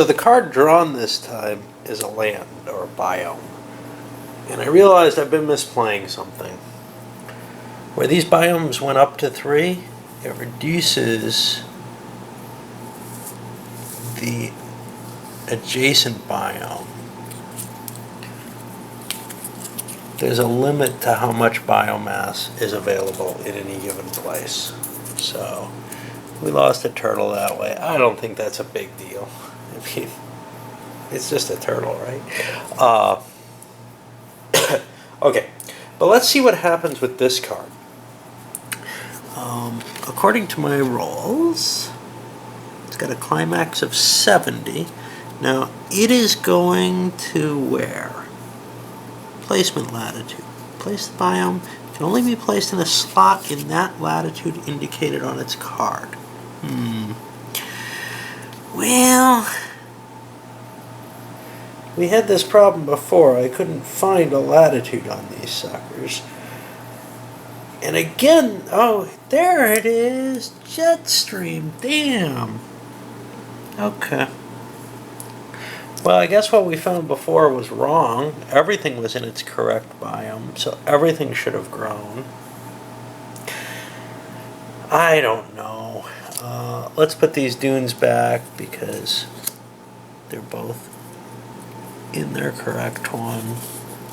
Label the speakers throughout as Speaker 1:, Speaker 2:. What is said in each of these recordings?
Speaker 1: So the card drawn this time is a land or a biome. And I realized I've been misplaying something. Where these biomes went up to 3, it reduces the adjacent biome. There's a limit to how much biomass is available in any given place. So we lost a turtle that way. I don't think that's a big deal. I mean, it's just a turtle, right? Okay, but let's see what happens with this card. According to my rolls, it's got a climax of 70. Now, it is going to where? Placement latitude. Place the biome. It can only be placed in a slot in that latitude indicated on its card. Well, we had this problem before. I couldn't find a latitude on these suckers. And again, oh, there it is. Jet stream. Damn. Okay. Well, I guess what we found before was wrong. Everything was in its correct biome, so everything should have grown. I don't know. Let's put these dunes back because they're both in their correct one.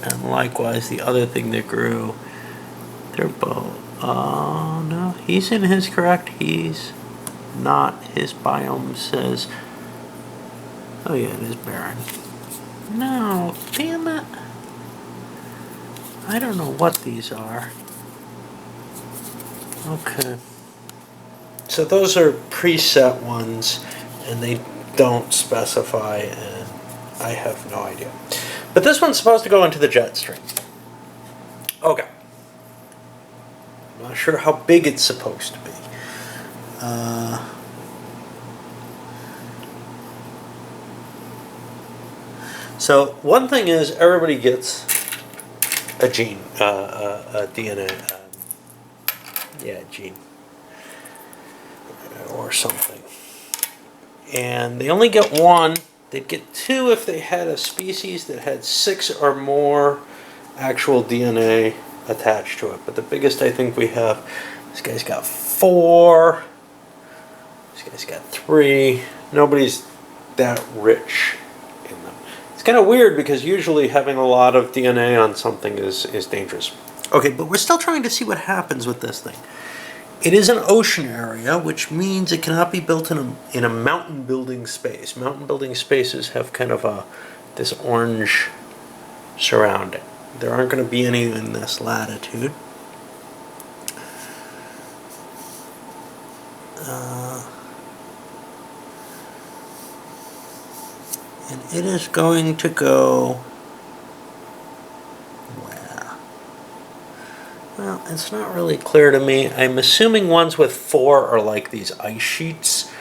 Speaker 1: And likewise, the other thing that grew, they're both... no, he's in his correct. He's not. His biome says... Oh yeah, it is barren. No, damn it. I don't know what these are. Okay. So those are preset ones, and they don't specify, and I have no idea. But this one's supposed to go into the jet stream. Okay. I'm not sure how big it's supposed to be. So one thing is everybody gets a gene, a DNA, gene, or something. And they only get one. They'd get 2 if they had a species that had 6 or more actual DNA attached to it. But the biggest I think we have, this guy's got 4. This guy's got 3. Nobody's that rich in them. It's kind of weird because usually having a lot of DNA on something is dangerous. Okay, but we're still trying to see what happens with this thing. It is an ocean area, which means it cannot be built in a mountain building space. Mountain building spaces have kind of this orange surrounding. There aren't going to be any in this latitude. And it is going to go where? Well, it's not really clear to me. I'm assuming ones with 4 are like these ice sheets.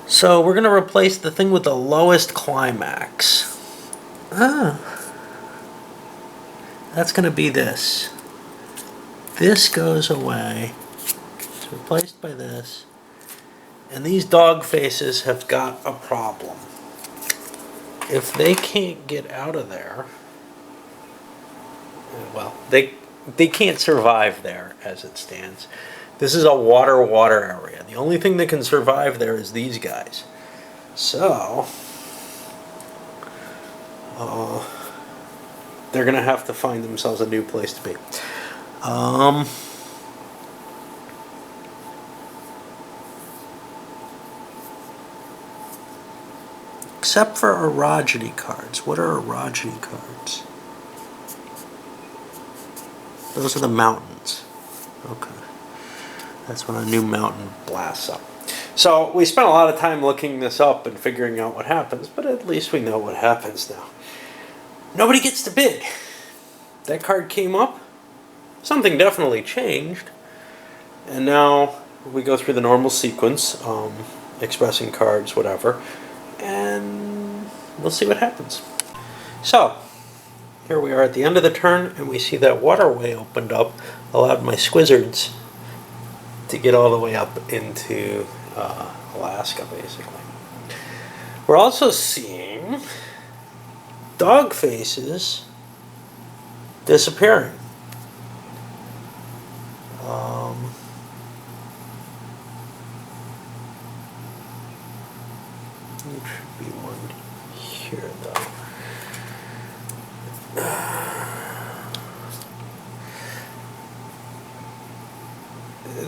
Speaker 1: So we're going to replace the thing with the lowest climax. That's going to be this. This goes away. It's replaced by this. And these dog faces have got a problem. If they can't get out of there, well, they can't survive there as it stands. This is a water area. The only thing that can survive there is these guys. So, they're going to have to find themselves a new place to be. Except for orogeny cards. What are orogeny cards? Those are the mountains. Okay. That's when a new mountain blasts up. So we spent a lot of time looking this up and figuring out what happens, but at least we know what happens now. Nobody gets to bid. That card came up. Something definitely changed. And now we go through the normal sequence, expressing cards, whatever. And we'll see what happens. So, here we are at the end of the turn, and we see that waterway opened up, allowed my squizzards to get all the way up into Alaska, basically. We're also seeing dog faces disappearing. There should be one here, though.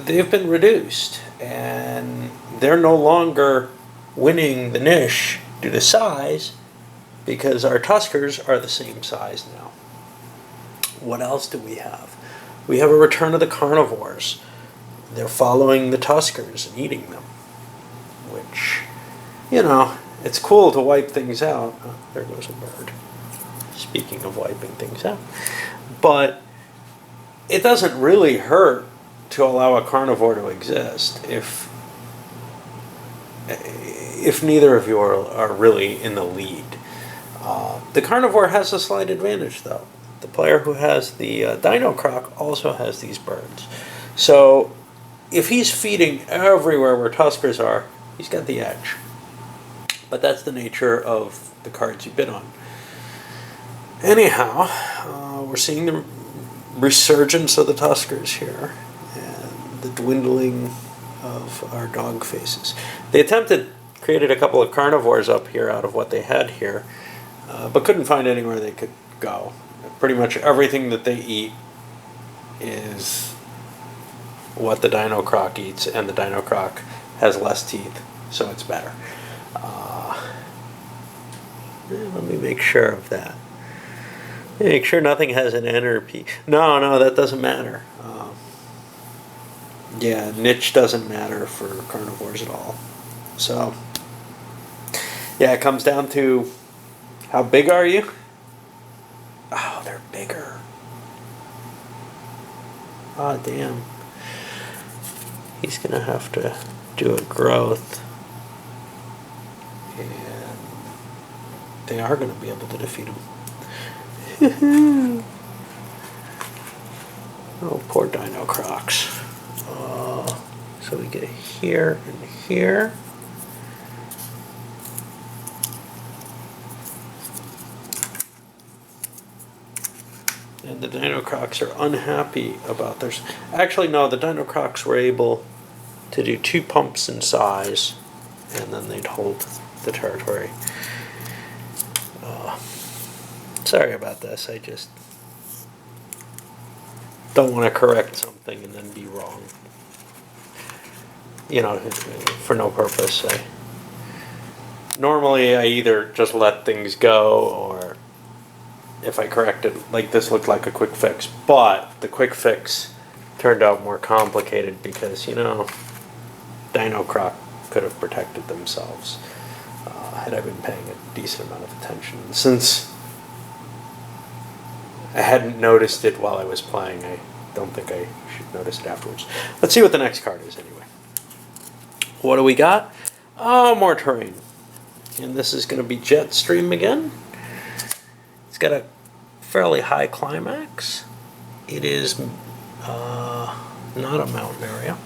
Speaker 1: They've been reduced, and they're no longer winning the niche due to size, because our tuskers are the same size now. What else do we have? We have a return of the carnivores. They're following the tuskers and eating them, which, you know, it's cool to wipe things out. Oh, there goes a bird. Speaking of wiping things out. But it doesn't really hurt to allow a carnivore to exist if neither of you are really in the lead. The carnivore has a slight advantage, though. The player who has the dino croc also has these birds. So if he's feeding everywhere where tuskers are, he's got the edge. But that's the nature of the cards you bid on. Anyhow, we're seeing the resurgence of the tuskers here and the dwindling of our dog faces. They created a couple of carnivores up here out of what they had here, but couldn't find anywhere they could go. Pretty much everything that they eat is what the dino croc eats, and the dino croc has less teeth, so it's better. Let me make sure of that. Make sure nothing has an N or a P. No, that doesn't matter. Yeah, niche doesn't matter for carnivores at all. So, yeah, it comes down to how big are you? Oh, they're bigger. Oh, damn. He's going to have to do a growth. And they are going to be able to defeat him. Oh, poor dino crocs. So we get here and here. And the dino crocs are unhappy about theirs. Actually, no, the dino crocs were able to do 2 pumps in size, and then they'd hold the territory. Sorry about this. I just don't want to correct something and then be wrong. You know, for no purpose. Normally, I either just let things go, or if I correct it, like this looked like a quick fix. But the quick fix turned out more complicated because, you know, dino croc could have protected themselves had I been paying a decent amount of attention. Since I hadn't noticed it while I was playing, I don't think I should notice it afterwards. Let's see what the next card is anyway. What do we got? Oh, more terrain. And this is going to be Jetstream again. It's got a fairly high climax. It is not a mountain area.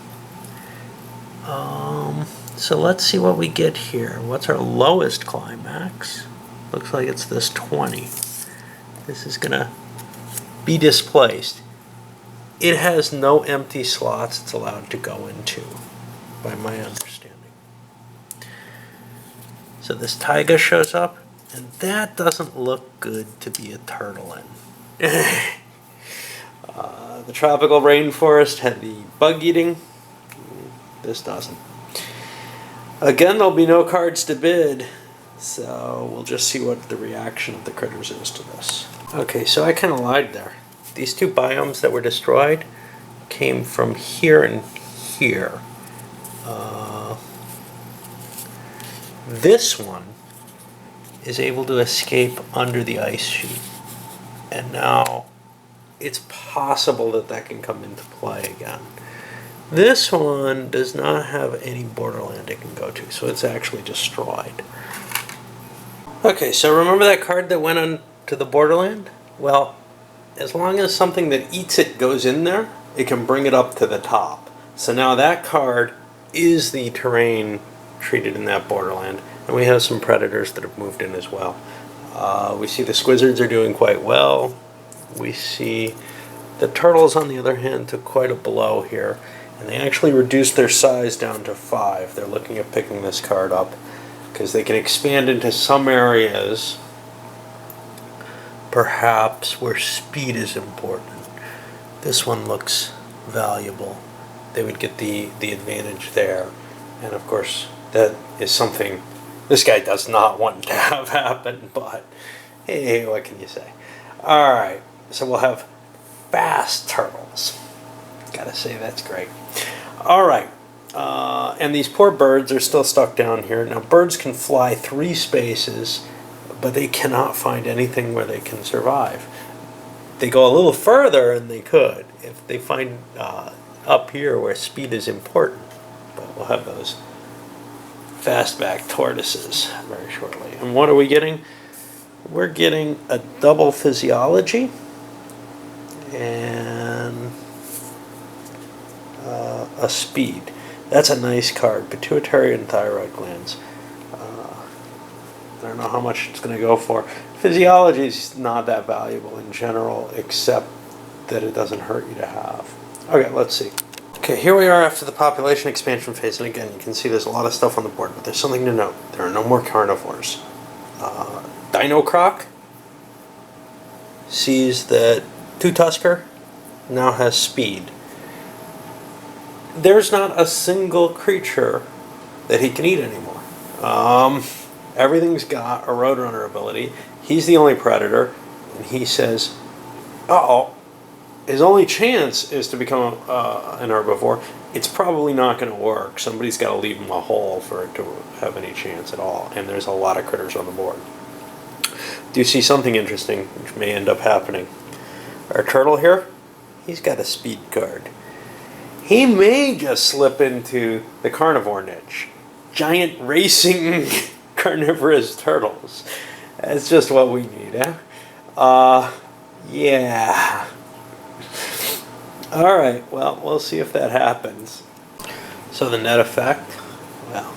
Speaker 1: So let's see what we get here. What's our lowest climax? Looks like it's this 20. This is going to be displaced. It has no empty slots it's allowed to go into, by my understanding. So this taiga shows up, and that doesn't look good to be a turtle in. The tropical rainforest had the bug eating. This doesn't. Again, there'll be no cards to bid, so we'll just see what the reaction of the critters is to this. Okay, so I kind of lied there. These 2 biomes that were destroyed came from here and here. This one is able to escape under the ice sheet. And now it's possible that that can come into play again. This one does not have any borderland it can go to, so it's actually destroyed. Okay, so remember that card that went on to the borderland? Well, as long as something that eats it goes in there, it can bring it up to the top. So now that card is the terrain treated in that borderland, And we have some predators that have moved in as well. We see the squizzards are doing quite well. We see the turtles, on the other hand, took quite a blow here. And they actually reduced their size down to 5. They're looking at picking this card up because they can expand into some areas, perhaps where speed is important. This one looks valuable. They would get the advantage there. And of course, that is something this guy does not want to have happen, but hey, what can you say? Alright, so we'll have fast turtles. Gotta say, that's great. Alright, and these poor birds are still stuck down here. Now, birds can fly 3 spaces, but they cannot find anything where they can survive. They go a little further and they could if they find up here where speed is important. But we'll have those fastback tortoises very shortly. And what are we getting? We're getting a double physiology and a speed. That's a nice card. Pituitary and thyroid glands. I don't know how much it's going to go for. Physiology is not that valuable in general, except that it doesn't hurt you to have. Okay, let's see. Okay, here we are after the population expansion phase, and again, you can see there's a lot of stuff on the board, but there's something to note. There are no more carnivores. Dino Croc sees that Two-Tusker now has speed. There's not a single creature that he can eat anymore. Everything's got a Roadrunner ability. He's the only predator, and he says, uh-oh, his only chance is to become an herbivore. It's probably not going to work. Somebody's got to leave him a hole for it to have any chance at all, and there's a lot of critters on the board. Do you see something interesting which may end up happening? Our turtle here, he's got a speed card. He may just slip into the carnivore niche. Giant racing carnivorous turtles. That's just what we need, eh? Yeah. Alright, well, we'll see if that happens. So the net effect, well,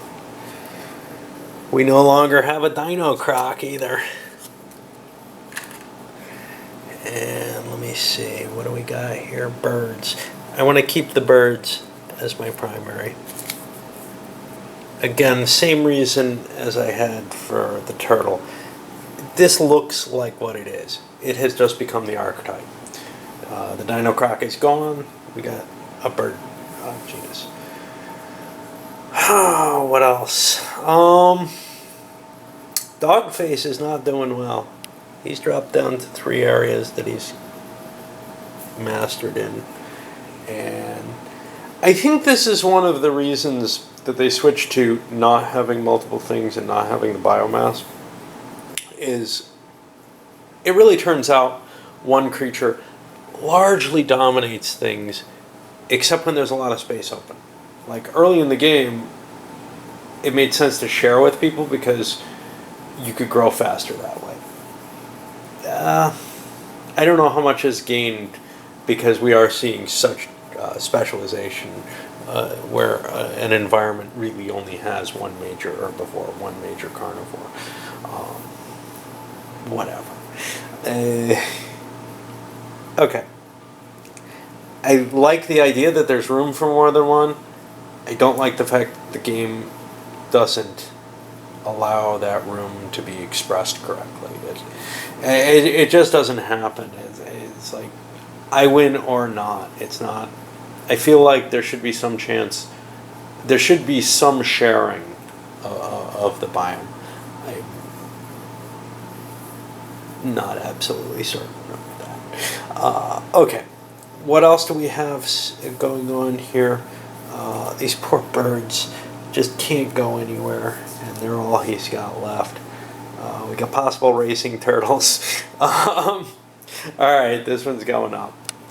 Speaker 1: we no longer have a Dino Croc either. And let me see, what do we got here? Birds. I want to keep the birds as my primary. Again, same reason as I had for the turtle. This looks like what it is. It has just become the archetype. The Dino Croc is gone. We got a bird genus. What else? Dogface is not doing well. He's dropped down to 3 areas that he's mastered in. And I think this is one of the reasons that they switched to not having multiple things and not having the biomass. Is it really turns out one creature largely dominates things, except when there's a lot of space open. Like early in the game, it made sense to share with people because you could grow faster that way. I don't know how much is gained because we are seeing such specialization where an environment really only has one major herbivore, one major carnivore. Whatever. Okay. I like the idea that there's room for more than one. I don't like the fact that the game doesn't allow that room to be expressed correctly. It just doesn't happen. It's like, I win or not. It's not. I feel like there should be some chance. There should be some sharing of the biome. I'm not absolutely certain of that. Okay. What else do we have going on here? These poor birds just can't go anywhere, and they're all he's got left. We got possible racing turtles. All right, this one's going up.